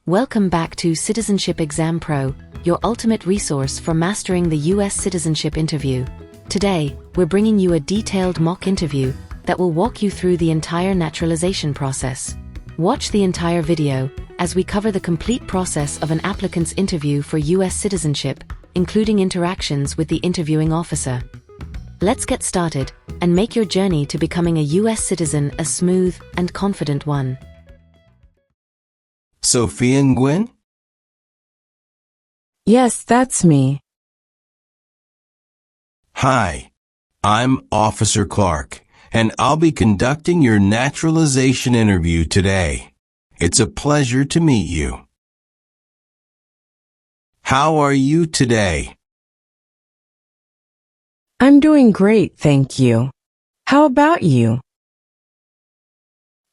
Welcome back to Citizenship Exam Pro, your ultimate resource for mastering the US Citizenship Interview. Today, we're bringing you a detailed mock interview that will walk you through the entire naturalization process. Watch the entire video as we cover the complete process of an applicant's interview for US citizenship, including interactions with the interviewing officer. Let's get started and make your journey to becoming a US citizen a smooth and confident one. Sophia Nguyen? Yes, that's me. Hi, I'm Officer Clark, and I'll be conducting your naturalization interview today. It's a pleasure to meet you. How are you today? I'm doing great, thank you. How about you?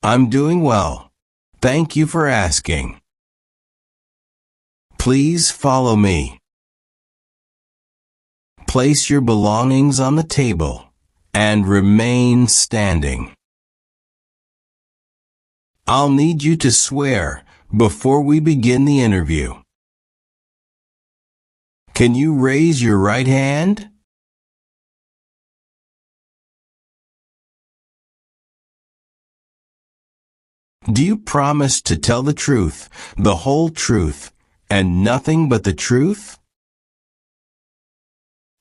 I'm doing well. Thank you for asking. Please follow me. Place your belongings on the table and remain standing. I'll need you to swear before we begin the interview. Can you raise your right hand? Do you promise to tell the truth, the whole truth, and nothing but the truth?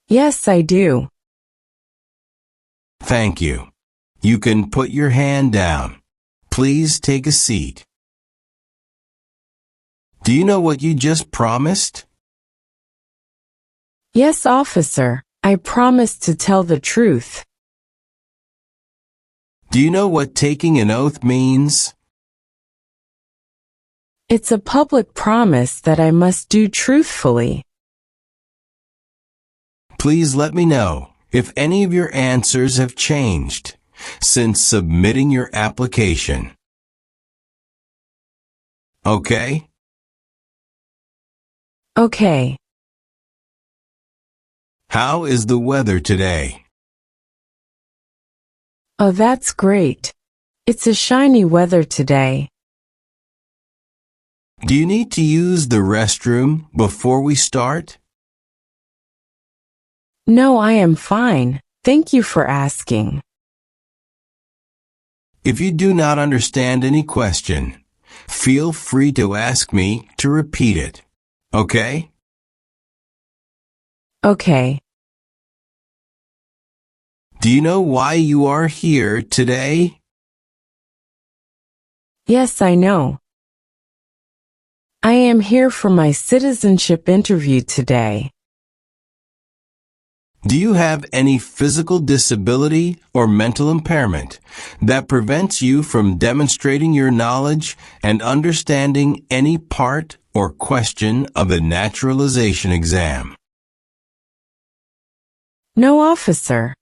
Yes, I do. Thank you. You can put your hand down. Please take a seat. Do you know what you just promised? Yes, officer, I promise to tell the truth. Do you know what taking an oath means? It's a public promise that I must do truthfully. Please let me know if any of your answers have changed since submitting your application. Okay? Okay. How is the weather today? Oh, that's great. It's a shiny weather today. Do you need to use the restroom before we start? No, I am fine. Thank you for asking. If you do not understand any question, feel free to ask me to repeat it. Okay? Okay. Do you know why you are here today? Yes, I know. I am here for my citizenship interview today. Do you have any physical disability or mental impairment that prevents you from demonstrating your knowledge and understanding any part or question of the naturalization exam? No, officer.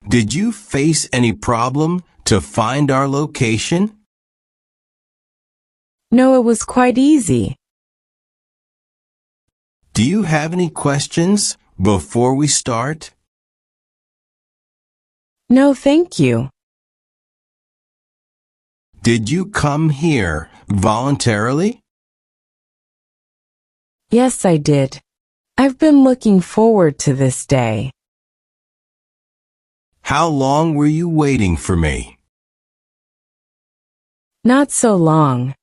Did you face any problem to find our location? No, it was quite easy. Do you have any questions before we start? No, thank you. Did you come here voluntarily? Yes, I did. I've been looking forward to this day. How long were you waiting for me? Not so long.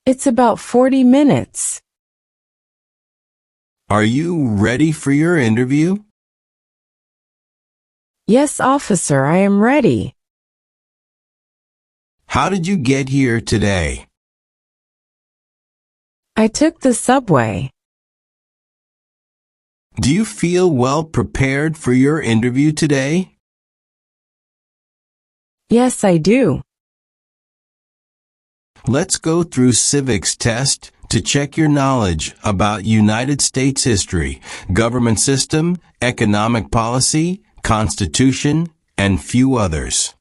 It's about 40 minutes. Are you ready for your interview? Yes, officer, I am ready. How did you get here today? I took the subway. Do you feel well prepared for your interview today? Yes, I do. Let's go through Civics Test to check your knowledge about United States history, government system, economic policy, Constitution, and few others.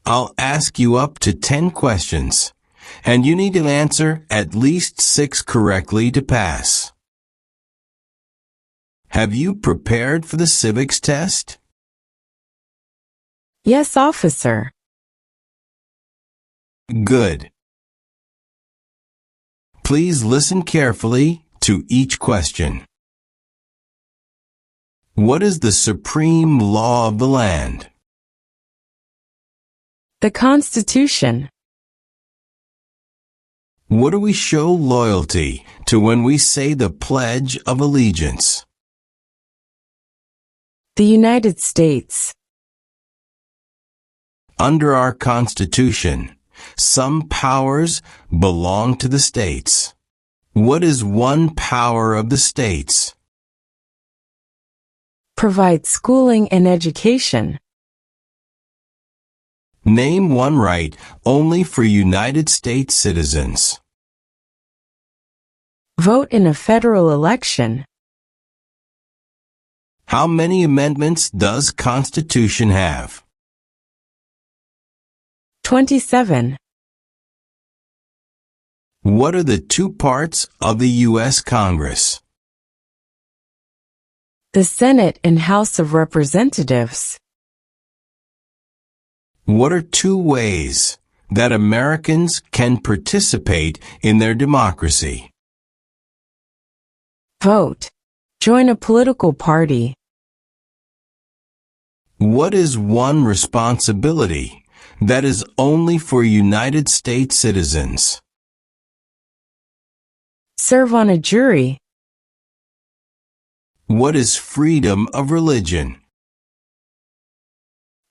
I'll ask you up to 10 questions, and you need to answer at least 6 correctly to pass. Have you prepared for the Civics Test? Yes, officer. Good. Please listen carefully to each question. What is the supreme law of the land? The Constitution. What do we show loyalty to when we say the Pledge of Allegiance? The United States. Under our Constitution, some powers belong to the states. What is one power of the states? Provide schooling and education. Name one right only for United States citizens. Vote in a federal election. How many amendments does Constitution have? 27. What are the two parts of the U.S. Congress? The Senate and House of Representatives. What are two ways that Americans can participate in their democracy? Vote. Join a political party. What is one responsibility that is only for United States citizens? Serve on a jury. What is freedom of religion?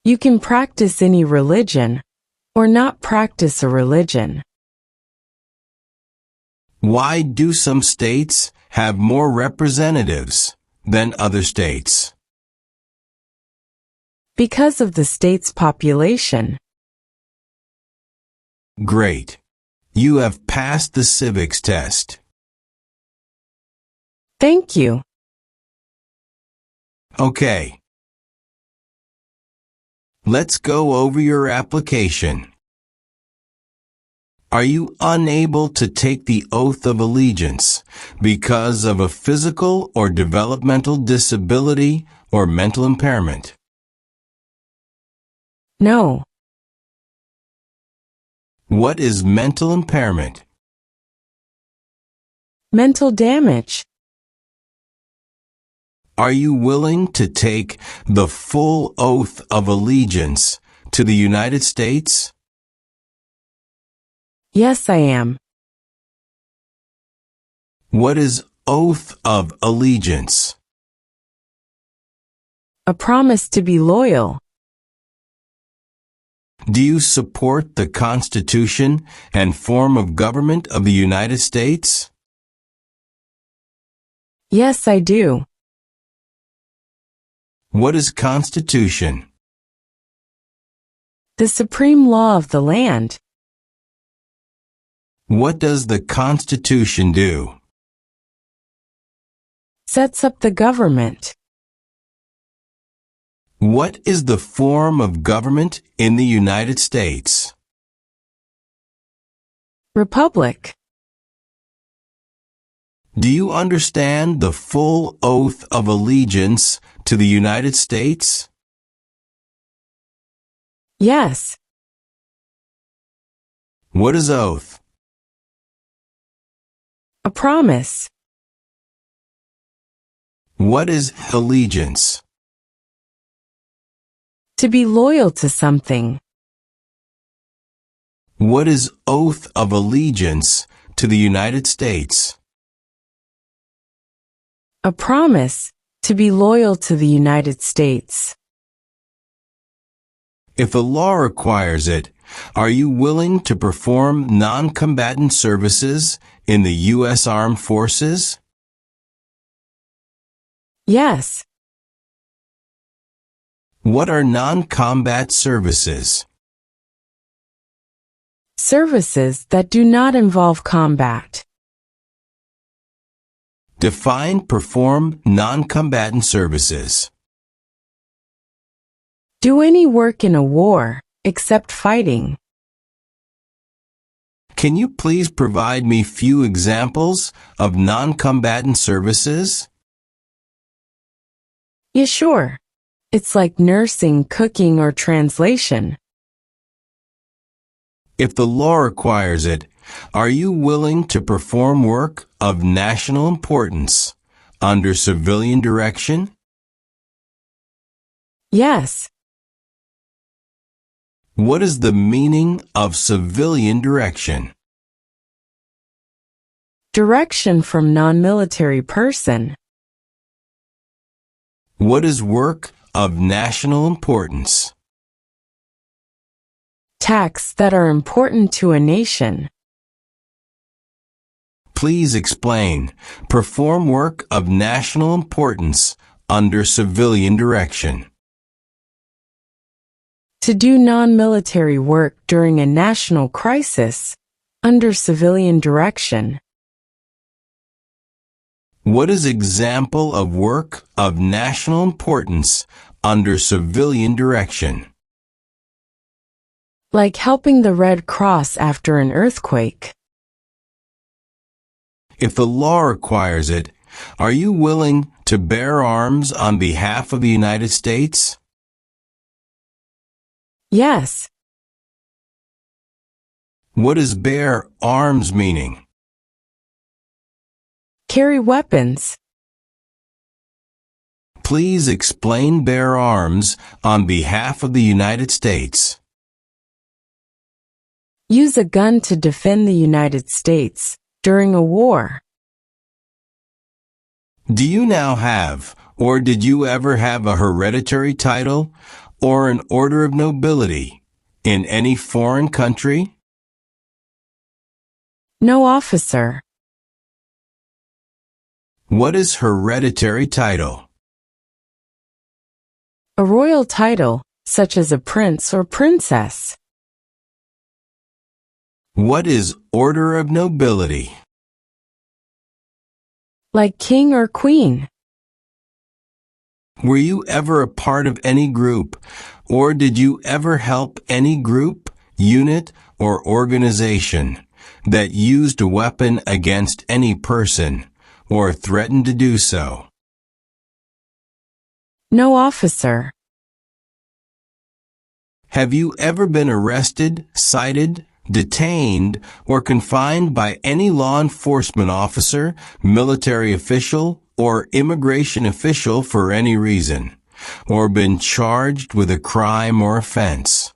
You can practice any religion, or not practice a religion. Why do some states have more representatives than other states? Because of the state's population. Great. You have passed the civics test. Thank you. Okay. Let's go over your application. Are you unable to take the oath of allegiance because of a physical or developmental disability or mental impairment? No. What is mental impairment? Mental damage. Are you willing to take the full oath of allegiance to the United States? Yes, I am. What is oath of allegiance? A promise to be loyal. Do you support the Constitution and form of government of the United States? Yes, I do. What is Constitution? The supreme law of the land. What does the Constitution do? Sets up the government. What is the form of government in the United States? Republic. Do you understand the full oath of allegiance to the United States? Yes. What is oath? A promise. What is allegiance? To be loyal to something. What is oath of allegiance to the United States? A promise to be loyal to the United States. If a law requires it, are you willing to perform non-combatant services in the U.S. Armed Forces? Yes. What are non-combat services? Services that do not involve combat. Define perform non-combatant services. Do any work in a war, except fighting. Can you please provide me few examples of non-combatant services? Yeah, sure. It's like nursing, cooking, or translation. If the law requires it, are you willing to perform work of national importance under civilian direction? Yes. What is the meaning of civilian direction? Direction from non-military person. What is work of national importance? Tasks that are important to a nation. Please explain. Perform work of national importance under civilian direction. To do non-military work during a national crisis, under civilian direction. What is example of work of national importance under civilian direction? Like helping the Red Cross after an earthquake. If the law requires it, are you willing to bear arms on behalf of the United States? Yes. What is bear arms meaning? Carry weapons. Please explain bear arms on behalf of the United States. Use a gun to defend the United States during a war. Do you now have, or did you ever have a hereditary title or an order of nobility in any foreign country? No, officer. What is hereditary title? A royal title, such as a prince or princess. What is order of nobility? Like king or queen. Were you ever a part of any group, or did you ever help any group, unit, or organization that used a weapon against any person, or threatened to do so? No, officer. Have you ever been arrested, cited, detained, or confined by any law enforcement officer, military official, or immigration official for any reason, or been charged with a crime or offense?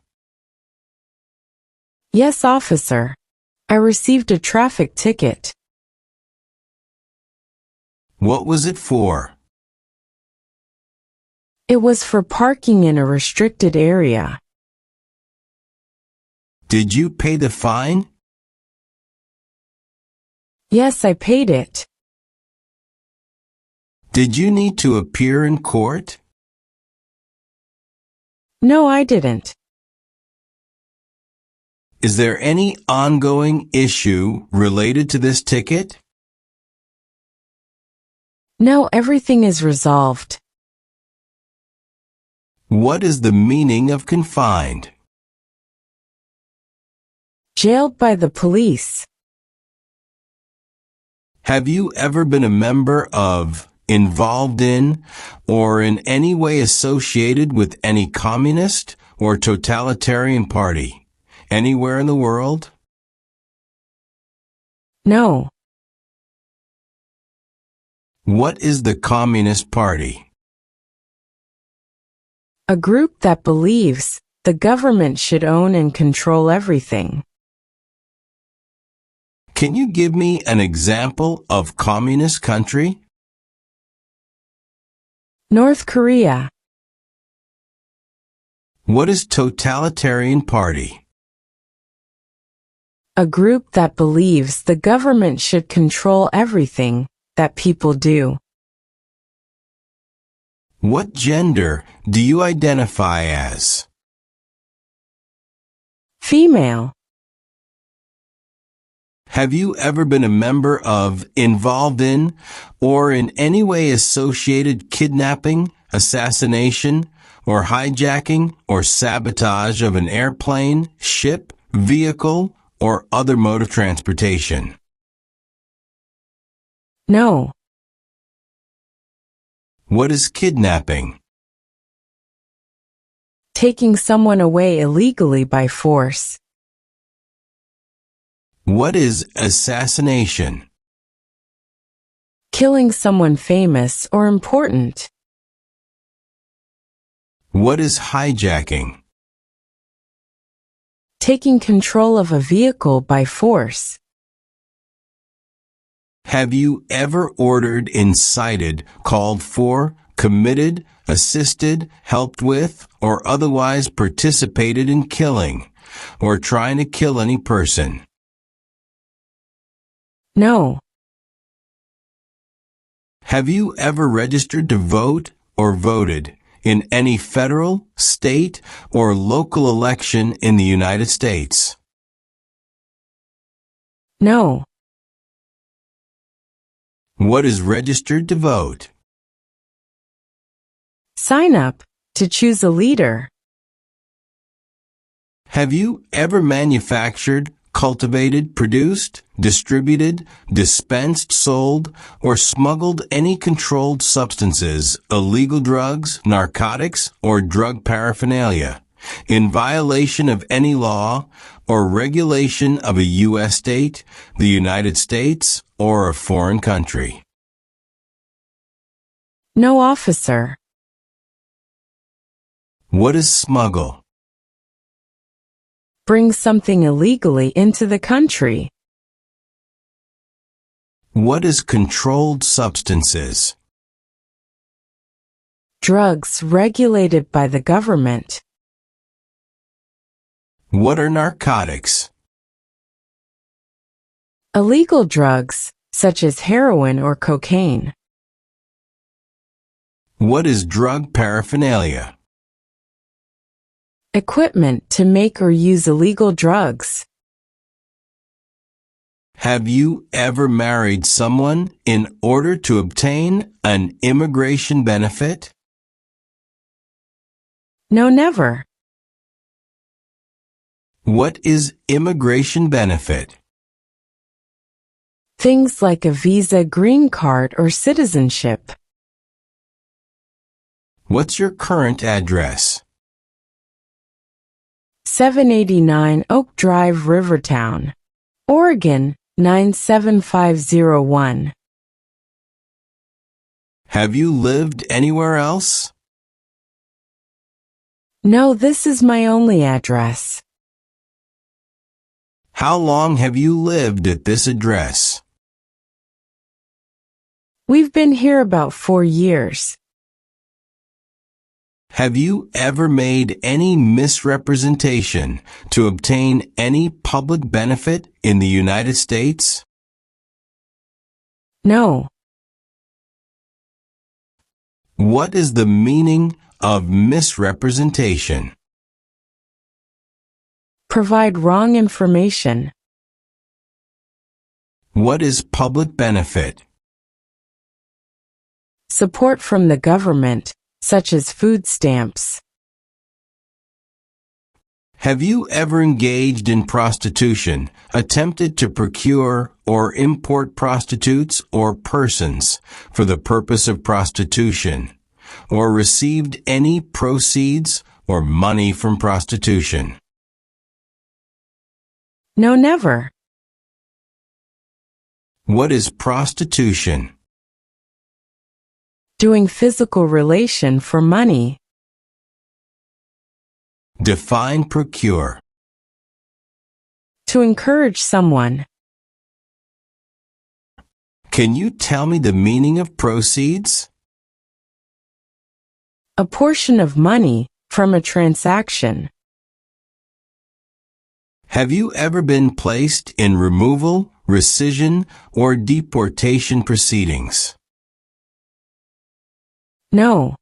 Yes, officer. I received a traffic ticket. What was it for? It was for parking in a restricted area. Did you pay the fine? Yes, I paid it. Did you need to appear in court? No, I didn't. Is there any ongoing issue related to this ticket? No, everything is resolved. What is the meaning of confined? Jailed by the police. Have you ever been a member of, involved in, or in any way associated with any communist or totalitarian party anywhere in the world? No. What is the Communist Party? A group that believes the government should own and control everything. Can you give me an example of communist country? North Korea. What is totalitarian party? A group that believes the government should control everything that people do. What gender do you identify as? Female. Have you ever been a member of, involved in, or in any way associated kidnapping, assassination, or hijacking or sabotage of an airplane, ship, vehicle, or other mode of transportation? No. What is kidnapping? Taking someone away illegally by force. What is assassination? Killing someone famous or important. What is hijacking? Taking control of a vehicle by force. Have you ever ordered, incited, called for, committed, assisted, helped with, or otherwise participated in killing, or trying to kill any person? No. Have you ever registered to vote or voted in any federal, state, or local election in the United States? No. What is registered to vote? Sign up to choose a leader. Have you ever manufactured, cultivated, produced, distributed, dispensed, sold, or smuggled any controlled substances, illegal drugs, narcotics, or drug paraphernalia, in violation of any law or regulation of a U.S. state, the United States, or a foreign country? No, officer. What is smuggle? Bring something illegally into the country. What is controlled substances? Drugs regulated by the government. What are narcotics? Illegal drugs, such as heroin or cocaine. What is drug paraphernalia? Equipment to make or use illegal drugs. Have you ever married someone in order to obtain an immigration benefit? No, never. What is immigration benefit? Things like a visa, green card, or citizenship. What's your current address? 789 Oak Drive, Rivertown, Oregon, 97501. Have you lived anywhere else? No, this is my only address. How long have you lived at this address? We've been here about 4 years. Have you ever made any misrepresentation to obtain any public benefit in the United States? No. What is the meaning of misrepresentation? Provide wrong information. What is public benefit? Support from the government, such as food stamps. Have you ever engaged in prostitution, attempted to procure or import prostitutes or persons for the purpose of prostitution, or received any proceeds or money from prostitution? No, never. What is prostitution? Doing physical relation for money. Define procure. To encourage someone. Can you tell me the meaning of proceeds? A portion of money from a transaction. Have you ever been placed in removal, rescission, or deportation proceedings? No.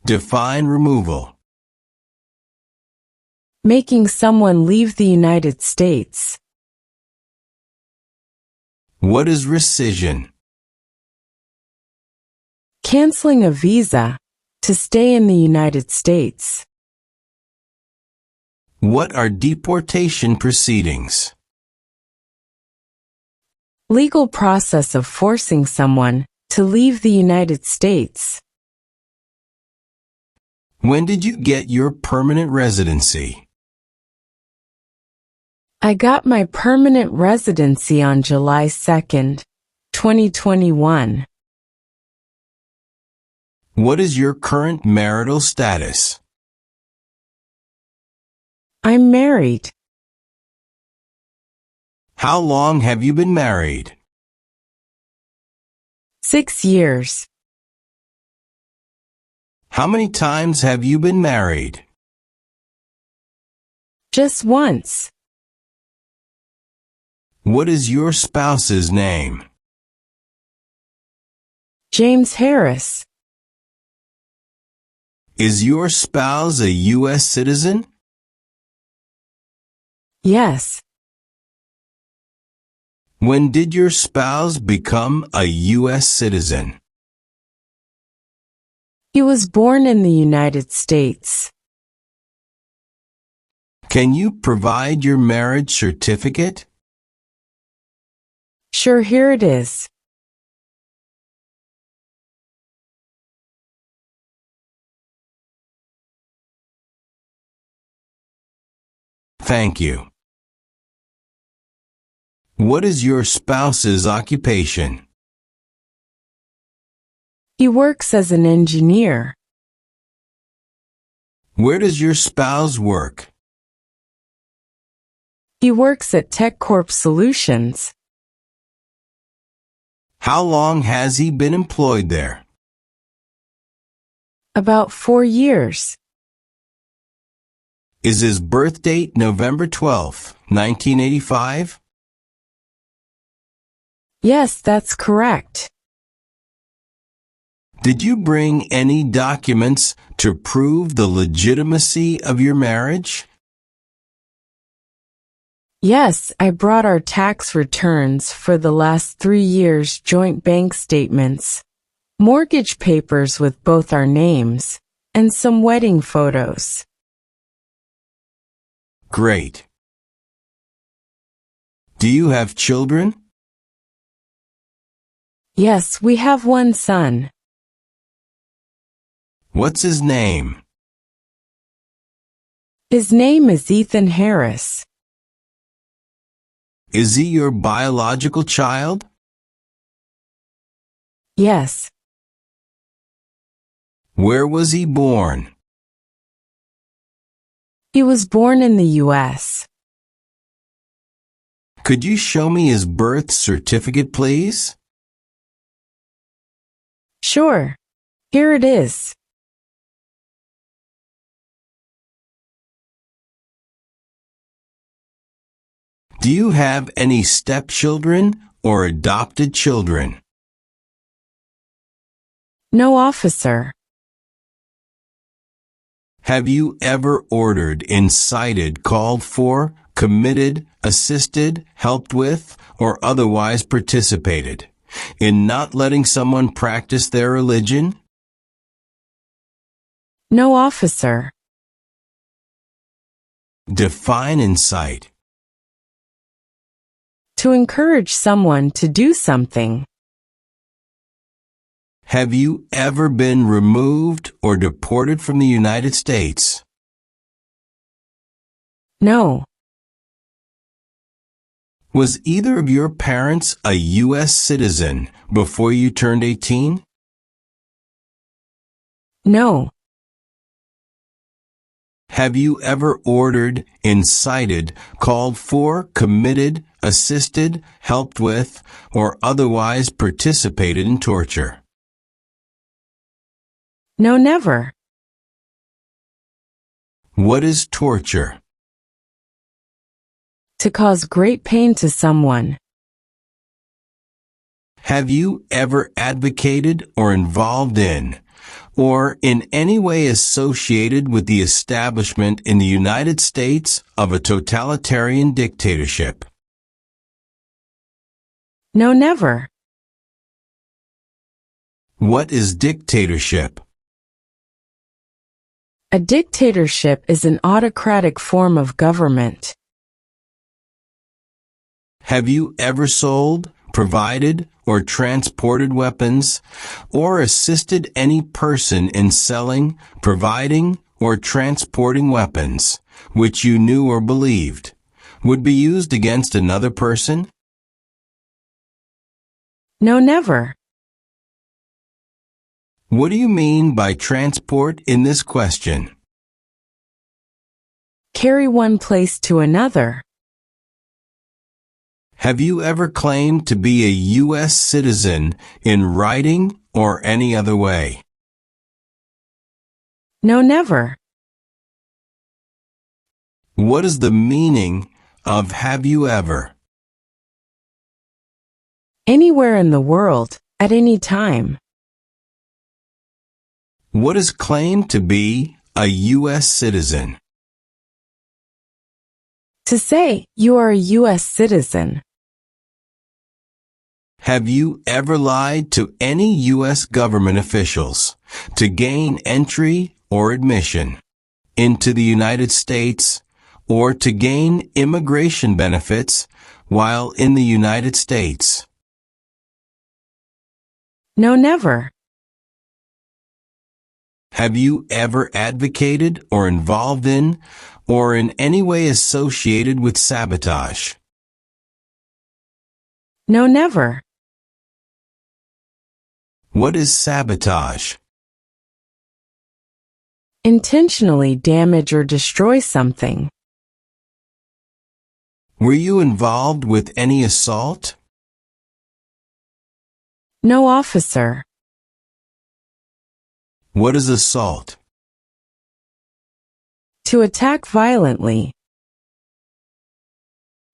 Define removal. Making someone leave the United States. What is rescission? Canceling a visa to stay in the United States. What are deportation proceedings? Legal process of forcing someone to leave the United States. When did you get your permanent residency? I got my permanent residency on July 2nd, 2021. What is your current marital status? I'm married. How long have you been married? 6 years. How many times have you been married? Just once. What is your spouse's name? James Harris. Is your spouse a U.S. citizen? Yes. When did your spouse become a U.S. citizen? He was born in the United States. Can you provide your marriage certificate? Sure, here it is. Thank you. What is your spouse's occupation? He works as an engineer. Where does your spouse work? He works at TechCorp Solutions. How long has he been employed there? About 4 years. Is his birth date November 12, 1985? Yes, that's correct. Did you bring any documents to prove the legitimacy of your marriage? Yes, I brought our tax returns for the last 3 years' joint bank statements, mortgage papers with both our names, and some wedding photos. Great. Do you have children? Yes, we have one son. What's his name? His name is Ethan Harris. Is he your biological child? Yes. Where was he born? He was born in the US. Could you show me his birth certificate, please? Sure. Here it is. Do you have any stepchildren or adopted children? No, officer. Have you ever ordered, incited, called for, committed, assisted, helped with, or otherwise participated in not letting someone practice their religion? No, officer. Define incite. To encourage someone to do something. Have you ever been removed or deported from the United States? No. Was either of your parents a U.S. citizen before you turned 18? No. Have you ever ordered, incited, called for, committed, assisted, helped with, or otherwise participated in torture? No, never. What is torture? To cause great pain to someone. Have you ever advocated or involved in, or in any way associated with the establishment in the United States of a totalitarian dictatorship? No, never. What is dictatorship? A dictatorship is an autocratic form of government. Have you ever sold, provided, or transported weapons, or assisted any person in selling, providing, or transporting weapons, which you knew or believed, would be used against another person? No, never. What do you mean by transport in this question? Carry one place to another. Have you ever claimed to be a U.S. citizen in writing or any other way? No, never. What is the meaning of have you ever? Anywhere in the world, at any time. What is claimed to be a U.S. citizen? To say you are a U.S. citizen. Have you ever lied to any U.S. government officials to gain entry or admission into the United States or to gain immigration benefits while in the United States? No, never. Have you ever advocated or involved in or in any way associated with sabotage? No, never. What is sabotage? Intentionally damage or destroy something. Were you involved with any assault? No, officer. What is assault? To attack violently.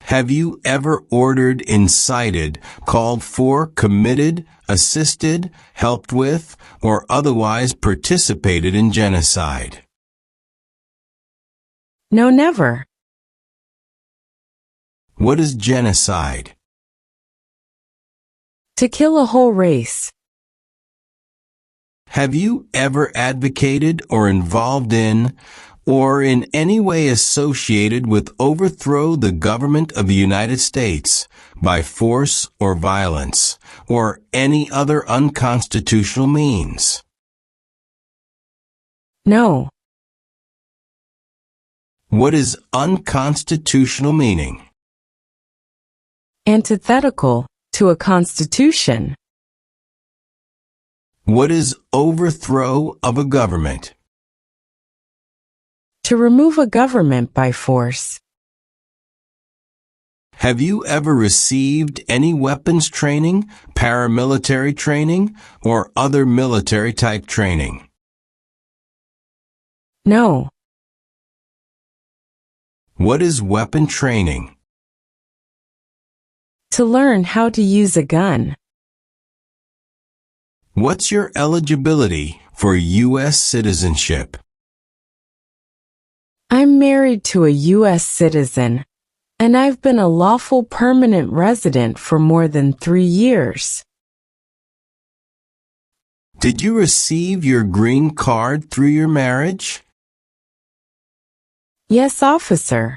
Have you ever ordered, incited, called for, committed, assisted, helped with, or otherwise participated in genocide? No, never. What is genocide? To kill a whole race. Have you ever advocated or involved in or in any way associated with overthrow the government of the United States by force or violence or any other unconstitutional means? No. What is unconstitutional meaning? Antithetical to a constitution. What is overthrow of a government? To remove a government by force. Have you ever received any weapons training, paramilitary training, or other military type training? No. What is weapon training? To learn how to use a gun. What's your eligibility for U.S. citizenship? I'm married to a U.S. citizen, and I've been a lawful permanent resident for more than 3 years. Did you receive your green card through your marriage? Yes, officer.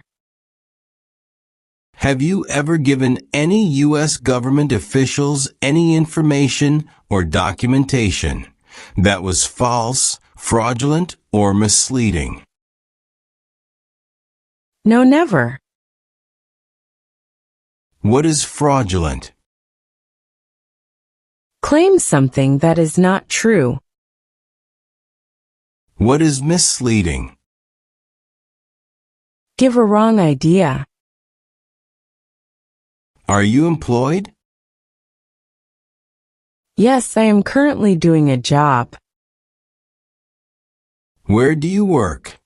Have you ever given any U.S. government officials any information or documentation that was false, fraudulent, or misleading? No, never. What is fraudulent? Claim something that is not true. What is misleading? Give a wrong idea. Are you employed? Yes, I am currently doing a job. Where do you work?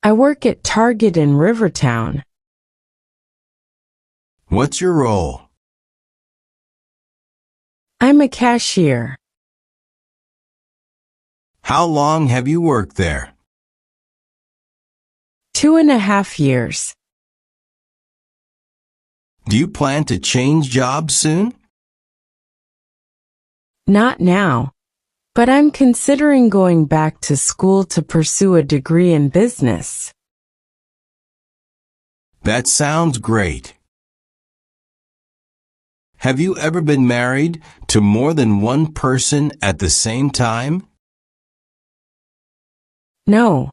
I work at Target in Rivertown. What's your role? I'm a cashier. How long have you worked there? 2.5 years. Do you plan to change jobs soon? Not now, but I'm considering going back to school to pursue a degree in business. That sounds great. Have you ever been married to more than one person at the same time? No.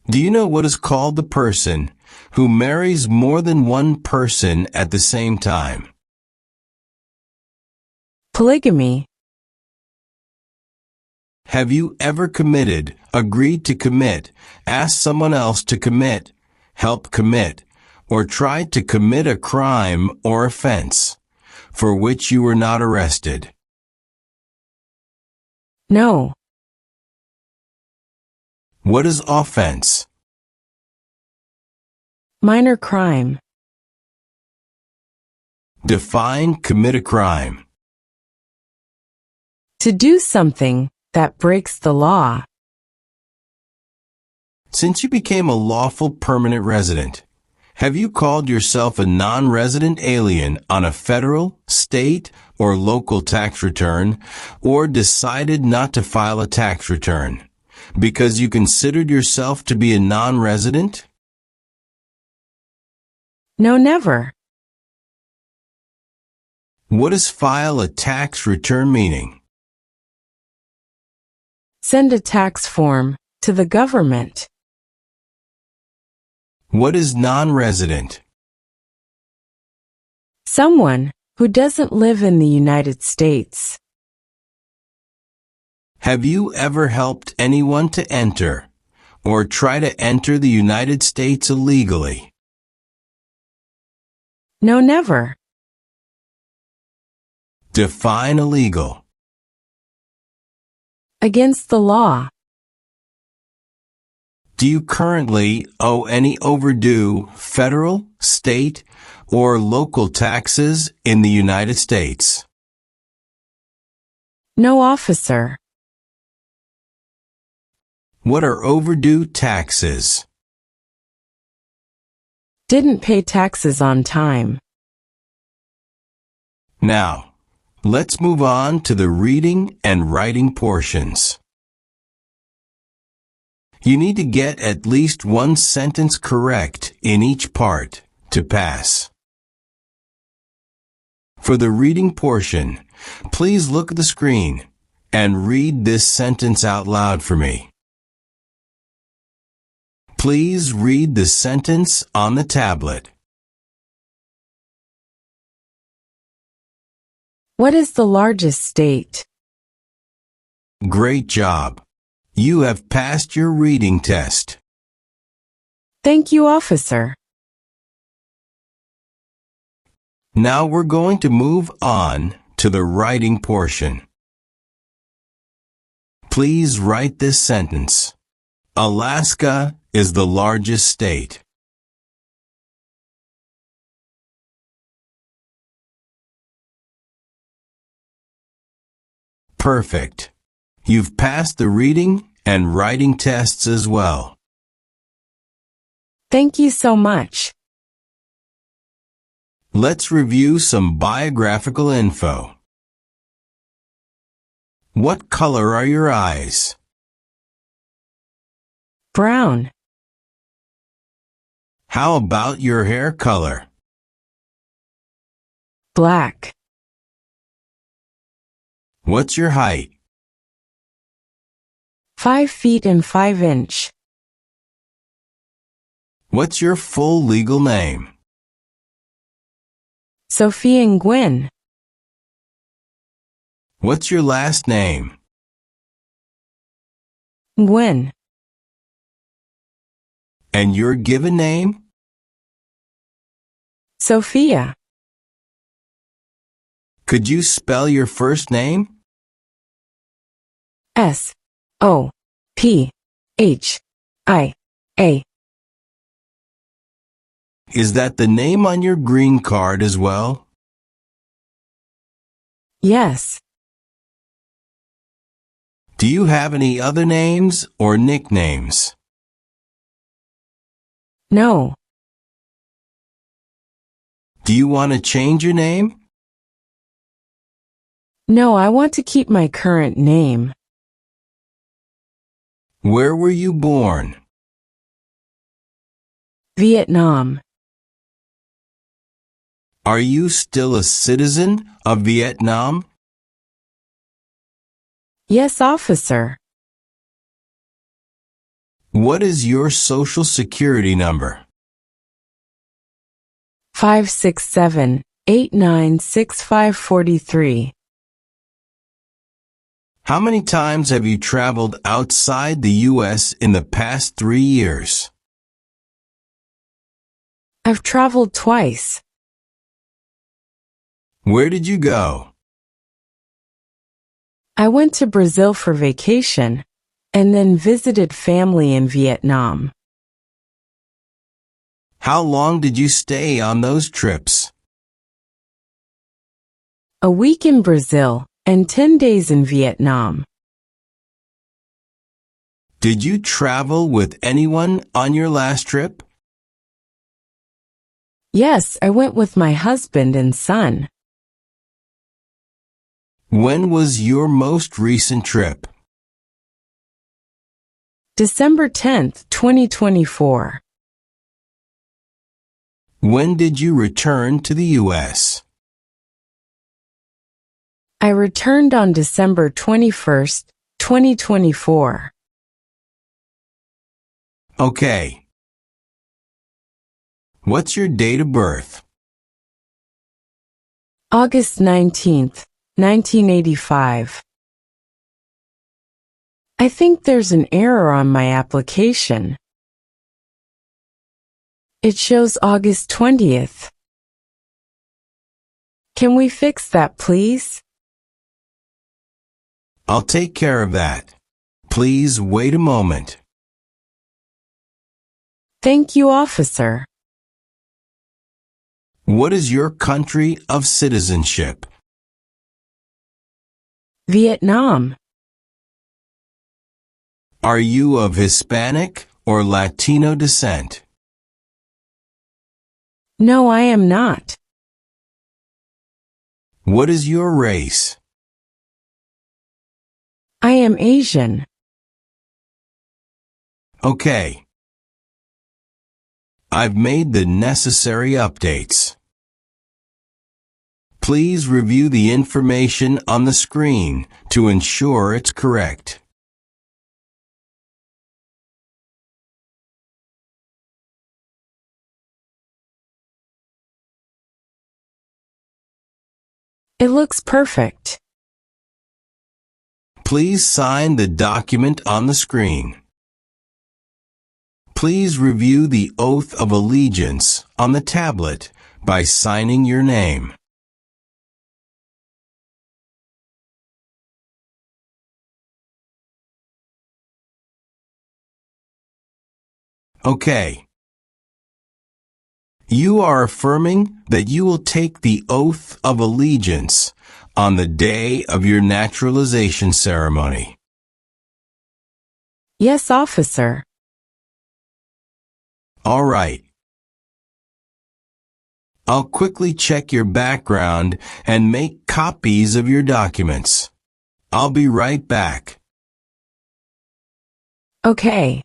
Do you know what is called the person who marries more than one person at the same time? Polygamy. Have you ever committed, agreed to commit, asked someone else to commit, helped commit, or tried to commit a crime or offense for which you were not arrested? No. What is offense? Minor crime. Define commit a crime. To do something that breaks the law. Since you became a lawful permanent resident, have you called yourself a non-resident alien on a federal, state, or local tax return, or decided not to file a tax return because you considered yourself to be a non-resident? No, never. What does file a tax return meaning? Send a tax form to the government. What is non-resident? Someone who doesn't live in the United States. Have you ever helped anyone to enter or try to enter the United States illegally? No, never. Define illegal. Against the law. Do you currently owe any overdue federal, state, or local taxes in the United States? No, officer. What are overdue taxes? Didn't pay taxes on time. Now, let's move on to the reading and writing portions. You need to get at least one sentence correct in each part to pass. For the reading portion, please look at the screen and read this sentence out loud for me. Please read the sentence on the tablet. What is the largest state? Great job. You have passed your reading test. Thank you, officer. Now we're going to move on to the writing portion. Please write this sentence. Alaska is the largest state. Perfect. You've passed the reading and writing tests as well. Thank you so much. Let's review some biographical info. What color are your eyes? Brown. How about your hair color? Black. What's your height? 5 feet and 5 inch. What's your full legal name? Sophie and Gwen. What's your last name? Gwen. And your given name? Sophia. Could you spell your first name? S-O-P-H-I-A. Is that the name on your green card as well? Yes. Do you have any other names or nicknames? No. Do you want to change your name? No, I want to keep my current name. Where were you born? Vietnam. Are you still a citizen of Vietnam? Yes, officer. What is your social security number? 567-896543. How many times have you traveled outside the U.S. in the past 3 years? I've traveled twice. Where did you go? I went to Brazil for vacation and then visited family in Vietnam. How long did you stay on those trips? A week in Brazil and 10 days in Vietnam. Did you travel with anyone on your last trip? Yes, I went with my husband and son. When was your most recent trip? December 10th, 2024. When did you return to the U.S.? I returned on December 21st, 2024. Okay. What's your date of birth? August 19th, 1985. I think there's an error on my application. It shows August 20th. Can we fix that, please? I'll take care of that. Please wait a moment. Thank you, officer. What is your country of citizenship? Vietnam. Are you of Hispanic or Latino descent? No, I am not. What is your race? I am Asian. Okay. I've made the necessary updates. Please review the information on the screen to ensure it's correct. It looks perfect. Please sign the document on the screen. Please review the oath of allegiance on the tablet by signing your name. Okay. You are affirming that you will take the oath of allegiance on the day of your naturalization ceremony. Yes, officer. All right. I'll quickly check your background and make copies of your documents. I'll be right back. Okay.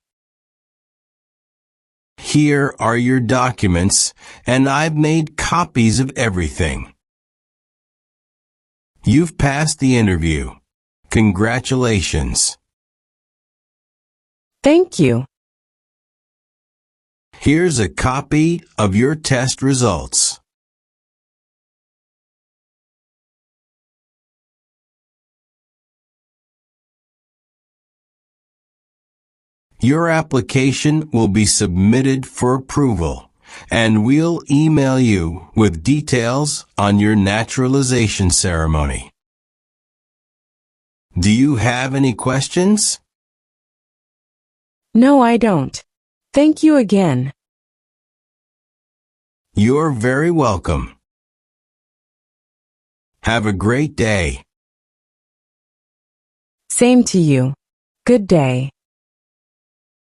Here are your documents, and I've made copies of everything. You've passed the interview. Congratulations. Thank you. Here's a copy of your test results. Your application will be submitted for approval, and we'll email you with details on your naturalization ceremony. Do you have any questions? No, I don't. Thank you again. You're very welcome. Have a great day. Same to you. Good day.